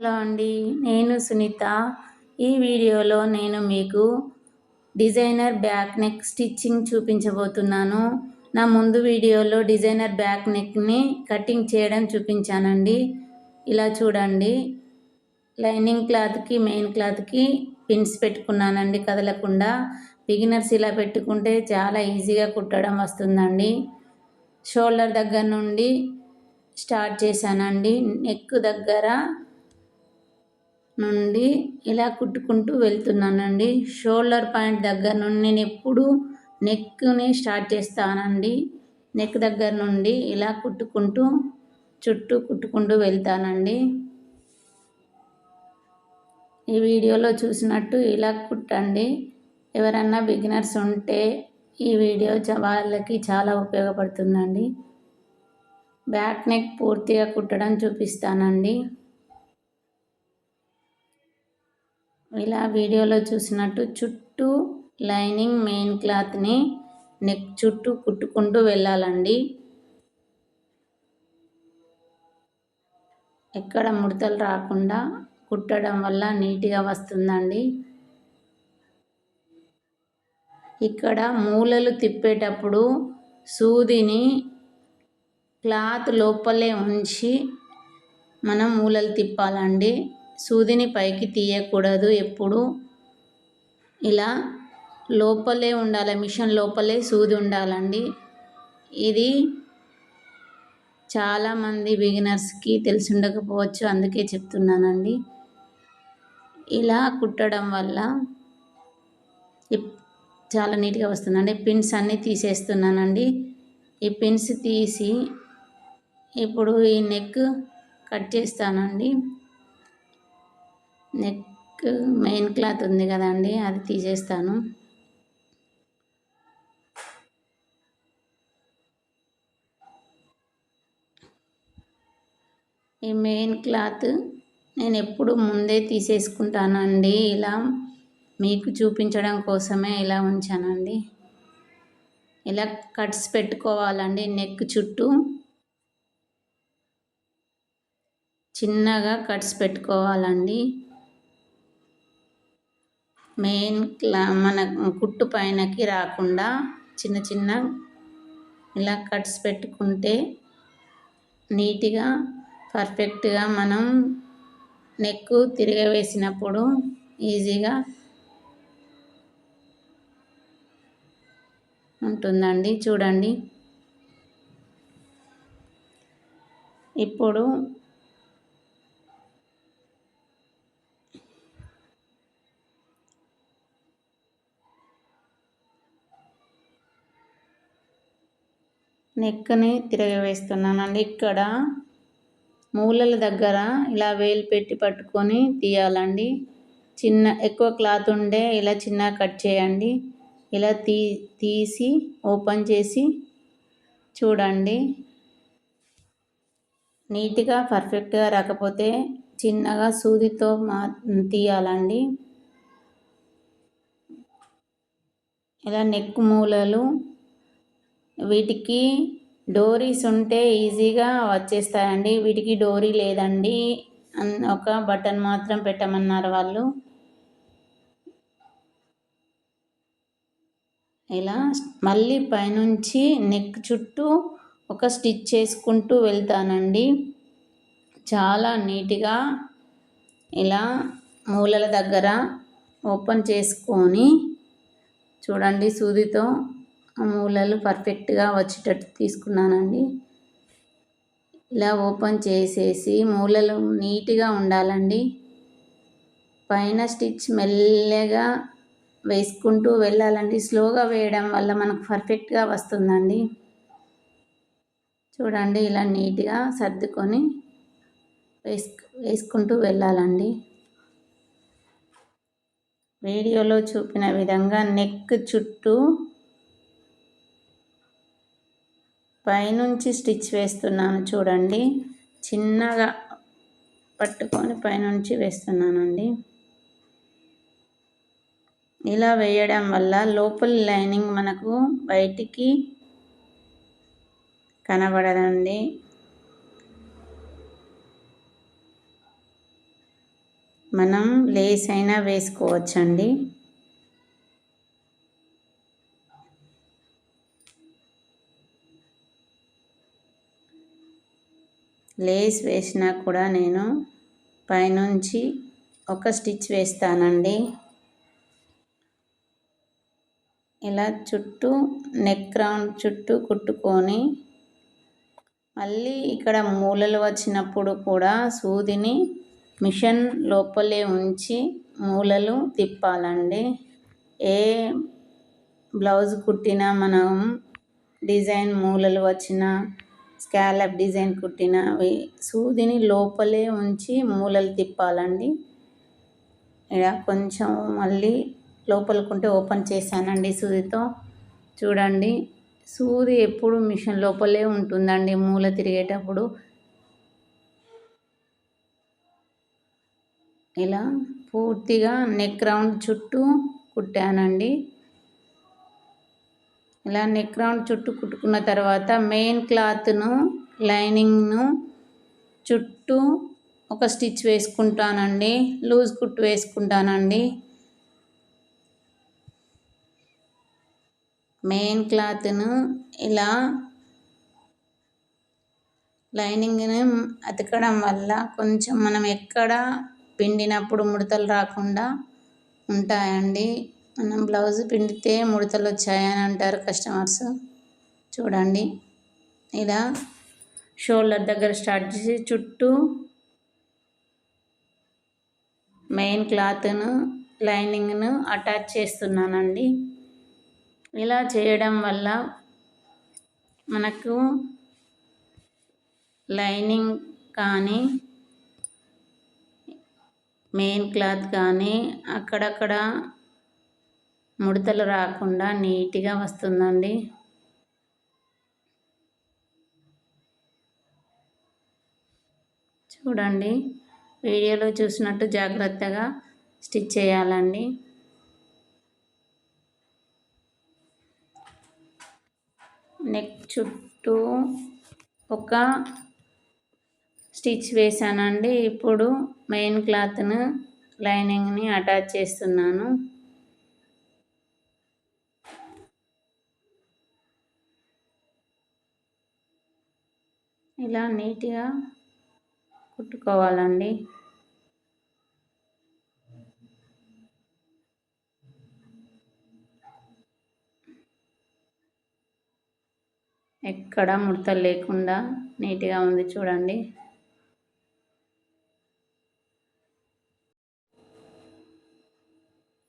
Hello అండి, నేను సునీత. ఈ వీడియోలో నేను మీకు డిజైనర్ బ్యాక్ నెక్ స్టిచ్చింగ్ చూపించబోతున్నాను. నా ముందు వీడియోలో డిజైనర్ బ్యాక్ నెక్ని కటింగ్ చేయడం చూపించానండి. ఇలా చూడండి, లైనింగ్ క్లాత్కి మెయిన్ క్లాత్కి పిన్స్ పెట్టుకున్నానండి కదలకుండా. బిగినర్స్ ఇలా పెట్టుకుంటే చాలా ఈజీగా కుట్టడం వస్తుందండి. షోల్డర్ దగ్గర నుండి స్టార్ట్ చేశానండి. నెక్ దగ్గర నుండి ఇలా కుట్టుకుంటూ వెళ్తున్నానండి. షోల్డర్ పాయింట్ దగ్గర నుండి నేను ఎప్పుడు నెక్ని స్టార్ట్ చేస్తానండి. నెక్ దగ్గర నుండి ఇలా కుట్టుకుంటూ చుట్టూ కుట్టుకుంటూ వెళ్తానండి. ఈ వీడియోలో చూసినట్టు ఇలా కుట్టండి. ఎవరన్నా బిగినర్స్ ఉంటే ఈ వీడియో వాళ్ళకి చాలా ఉపయోగపడుతుందండి. బ్యాక్ నెక్ పూర్తిగా కుట్టడం చూపిస్తానండి. ఇలా వీడియోలో చూసినట్టు చుట్టూ లైనింగ్ మెయిన్ క్లాత్ని నెక్ చుట్టూ కుట్టుకుంటూ వెళ్ళాలండి. ఎక్కడ ముడతలు రాకుండా కుట్టడం వల్ల నీట్గా వస్తుందండి. ఇక్కడ మూలలు తిప్పేటప్పుడు సూదిని క్లాత్ లోపలే ఉంచి మనం మూలలు తిప్పాలండి. సూదిని పైకి తీయకూడదు. ఎప్పుడు ఇలా లోపలే ఉండాలి, మిషన్ లోపలే సూది ఉండాలండి. ఇది చాలామంది బిగినర్స్కి తెలిసి ఉండకపోవచ్చు, అందుకే చెప్తున్నానండి. ఇలా కుట్టడం వల్ల చాలా నీట్గా వస్తుందండి. పిన్స్ అన్నీ తీసేస్తున్నానండి. ఈ పిన్స్ తీసి ఇప్పుడు ఈ నెక్ కట్ చేస్తానండి. నెక్ మెయిన్ క్లాత్ ఉంది కదండి, అది తీసేస్తాను. ఈ మెయిన్ క్లాత్ నేను ఎప్పుడు ముందే తీసేసుకుంటానండి. ఇలా మీకు చూపించడం కోసమే ఇలా ఉంచానండి. ఇలా కట్స్ పెట్టుకోవాలండి. నెక్ చుట్టూ చిన్నగా కట్స్ పెట్టుకోవాలండి. మెయిన్ మన కుట్టు పైనకి రాకుండా చిన్న చిన్న ఇలా కట్స్ పెట్టుకుంటే నీట్గా పర్ఫెక్ట్గా మనం నెక్ తిరగవేసినప్పుడు ఈజీగా ఉంటుందండి. చూడండి, ఇప్పుడు నెక్ని తిరగవేస్తున్నానండి. ఇక్కడ మూలల దగ్గర ఇలా వేలు పెట్టి పట్టుకొని తీయాలండి. ఎక్కువ క్లాత్ ఉండే ఇలా చిన్న కట్ చేయండి. ఇలా తీసి ఓపెన్ చేసి చూడండి. నీట్గా పర్ఫెక్ట్గా రాకపోతే చిన్నగా సూదితో తీయాలండి. ఇలా నెక్ మూలలు వీటికి డోరీస్ ఉంటే ఈజీగా వచ్చేస్తాయండి. వీటికి డోరీ లేదండి, ఒక బటన్ మాత్రం పెట్టమన్నారు వాళ్ళు. ఇలా మళ్ళీ పైనుంచి నెక్ చుట్టూ ఒక స్టిచ్ చేసుకుంటూ వెళ్తానండి. చాలా నీట్గా ఇలా మూలల దగ్గర ఓపెన్ చేసుకొని చూడండి, సూదితో ఆ మూలలు పర్ఫెక్ట్గా వచ్చేటట్టు తీసుకున్నానండి. ఇలా ఓపెన్ చేసేసి మూలలు నీట్గా ఉండాలండి. పైన స్టిచ్ మెల్లగా వేసుకుంటూ వెళ్ళాలండి. స్లోగా వేయడం వల్ల మనకు పర్ఫెక్ట్గా వస్తుందండి. చూడండి, ఇలా నీట్గా సర్దుకొని వేసుకుంటూ వెళ్ళాలండి. వీడియోలో చూపిన విధంగా నెక్ చుట్టూ పైనుంచి స్టిచ్ వేస్తున్నాను. చూడండి, చిన్నగా పట్టుకొని పైనుంచి వేస్తున్నానండి. ఇలా వేయడం వల్ల లోపల లైనింగ్ మనకు బయటికి కనబడదండి. మనం లేస్ అయినా వేసుకోవచ్చండి. లేస్ వేసినా కూడా నేను పైనుంచి ఒక స్టిచ్ వేస్తానండి. ఇలా చుట్టూ నెక్ రౌండ్ చుట్టూ కుట్టుకొని మళ్ళీ ఇక్కడ మూలలు వచ్చినప్పుడు కూడా సూదిని మిషన్ లోపలే ఉంచి మూలలు తిప్పాలండి. ఏ బ్లౌజ్ కుట్టినా మనం డిజైన్ మూలలు వచ్చిన స్కాలప్ డిజైన్ కుట్టిన సూదిని లోపలే ఉంచి మూలలు తిప్పాలండి. ఇలా కొంచెం మళ్ళీ లోపలికుంటే ఓపెన్ చేశానండి సూదితో. చూడండి, సూది ఎప్పుడు మిషన్ లోపలే ఉంటుందండి మూల తిరిగేటప్పుడు. ఇలా పూర్తిగా నెక్ రౌండ్ చుట్టూ కుట్టానండి. ఇలా నెక్ రౌండ్ చుట్టూ కుట్టుకున్న తర్వాత మెయిన్ క్లాత్ను లైనింగ్ను చుట్టూ ఒక స్టిచ్ వేసుకుంటానండి. లూజ్ కుట్టు వేసుకుంటానండి. మెయిన్ క్లాత్ను ఇలా లైనింగ్ని అతకడం వల్ల కొంచెం మనం ఎక్కడ పిండినప్పుడు ముడతలు రాకుండా ఉంటాయండి. మనం బ్లౌజ్ పిండితే ముడతలు వచ్చాయని అంటారు కస్టమర్స్. చూడండి, ఇలా షోల్డర్ దగ్గర స్టార్ట్ చేసి చుట్టూ మెయిన్ క్లాత్ను లైనింగ్ను అటాచ్ చేస్తున్నానండి. ఇలా చేయడం వల్ల మనకు లైనింగ్ కానీ మెయిన్ క్లాత్ కానీ అక్కడక్కడ ముడతలు రాకుండా నీట్గా వస్తుందండి. చూడండి, వీడియోలో చూసినట్టు జాగ్రత్తగా స్టిచ్ చేయాలండి. నెక్ చుట్టూ ఒక స్టిచ్ వేసానండి. ఇప్పుడు మెయిన్ క్లాత్ను లైనింగ్ని అటాచ్ చేస్తున్నాను. ఇలా నీట్గా కుట్టుకోవాలండి. ఎక్కడ ముడతలు లేకుండా నీట్గా ఉంది చూడండి.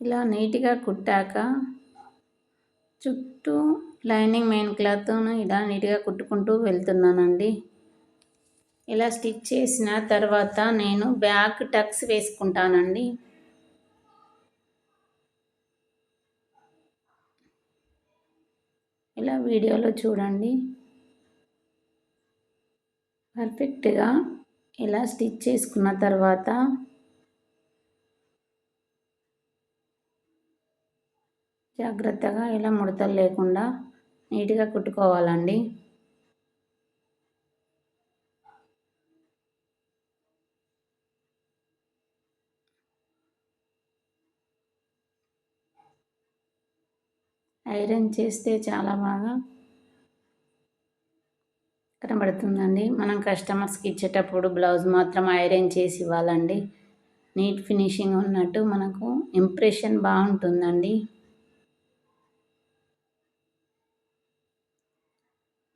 ఇలా నీట్గా కుట్టాక చుట్టూ లైనింగ్ మెయిన్ క్లాత్ను ఇలా నీట్గా కుట్టుకుంటూ వెళ్తున్నానండి. ఇలా స్టిచ్ చేసిన తర్వాత నేను బ్యాక్ టక్స్ వేసుకుంటానండి. ఇలా వీడియోలో చూడండి, పర్ఫెక్ట్గా ఇలా స్టిచ్ చేసుకున్న తర్వాత జాగ్రత్తగా ఇలా ముడతలు లేకుండా నీట్గా కుట్టుకోవాలండి. ఐరన్ చేస్తే చాలా బాగా కనబడుతుందండి. మనం కస్టమర్స్కి ఇచ్చేటప్పుడు బ్లౌజ్ మాత్రం ఐరన్ చేసి ఇవ్వాలండి. నీట్ ఫినిషింగ్ ఉన్నట్టు మనకు ఇంప్రెషన్ బాగుంటుందండి.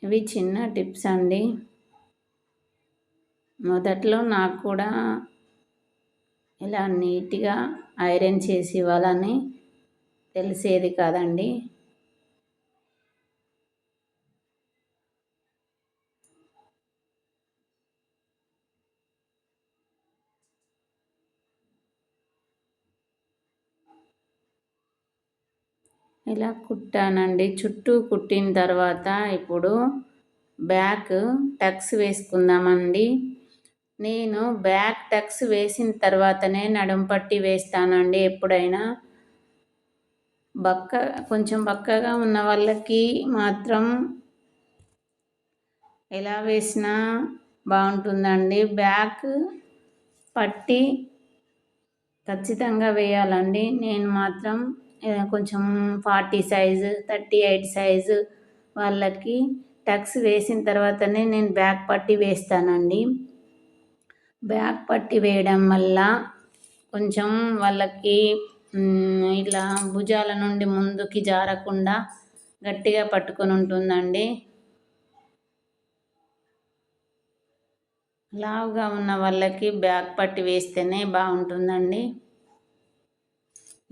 ఇవి చిన్న టిప్స్ అండి. మొదట్లో నాకు కూడా ఇలా నీట్గా ఐరన్ చేసి ఇవ్వాలని తెలిసేది కాదండి. ఇలా కుట్టానండి. చుట్టూ కుట్టిన తర్వాత ఇప్పుడు బ్యాక్ టక్స్ వేసుకుందామండి. నేను బ్యాక్ టక్స్ వేసిన తర్వాతనే నడుం పట్టి వేస్తానండి. ఎప్పుడైనా కొంచెం బక్కగా ఉన్న వాళ్ళకి మాత్రం ఎలా వేసినా బాగుంటుందండి. బ్యాక్ పట్టి ఖచ్చితంగా వేయాలండి. నేను మాత్రం కొంచెం 40 సైజు 38 సైజు వాళ్ళకి టక్స్ వేసిన తర్వాతనే నేను బ్యాక్ పట్టీ వేస్తానండి. బ్యాక్ పట్టీ వేయడం వల్ల కొంచెం వాళ్ళకి ఇట్లా భుజాల నుండి ముందుకి జారకుండా గట్టిగా పట్టుకొని ఉంటుందండి. లావుగా ఉన్న వాళ్ళకి బ్యాక్ పట్టీ వేస్తేనే బాగుంటుందండి.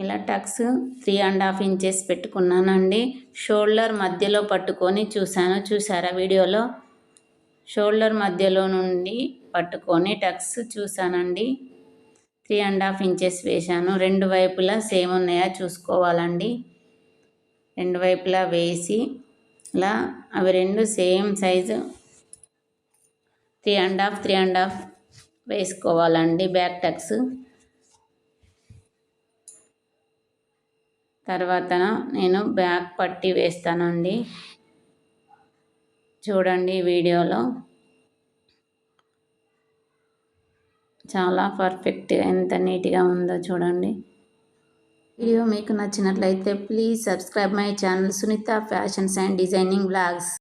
ఇలా టక్స్ 3.5 ఇంచెస్ పెట్టుకున్నానండి. షోల్డర్ మధ్యలో పట్టుకొని చూసారా వీడియోలో? షోల్డర్ మధ్యలో నుండి పట్టుకొని టక్స్ చూసానండి. 3.5 ఇంచెస్ వేశాను. రెండు వైపులా సేమ్ ఉన్నాయా చూసుకోవాలండి. రెండు వైపులా వేసి ఇలా అవి రెండు సేమ్ సైజు 3.5 వేసుకోవాలండి బ్యాక్ టక్స్. తర్వాత నేను బ్యాక్ పట్టీ వేస్తానండి. చూడండి వీడియోలో చాలా పర్ఫెక్ట్గా ఎంత నీట్గా ఉందో చూడండి. వీడియో మీకు నచ్చినట్లయితే please subscribe my channel Sunita fashions and designing blogs.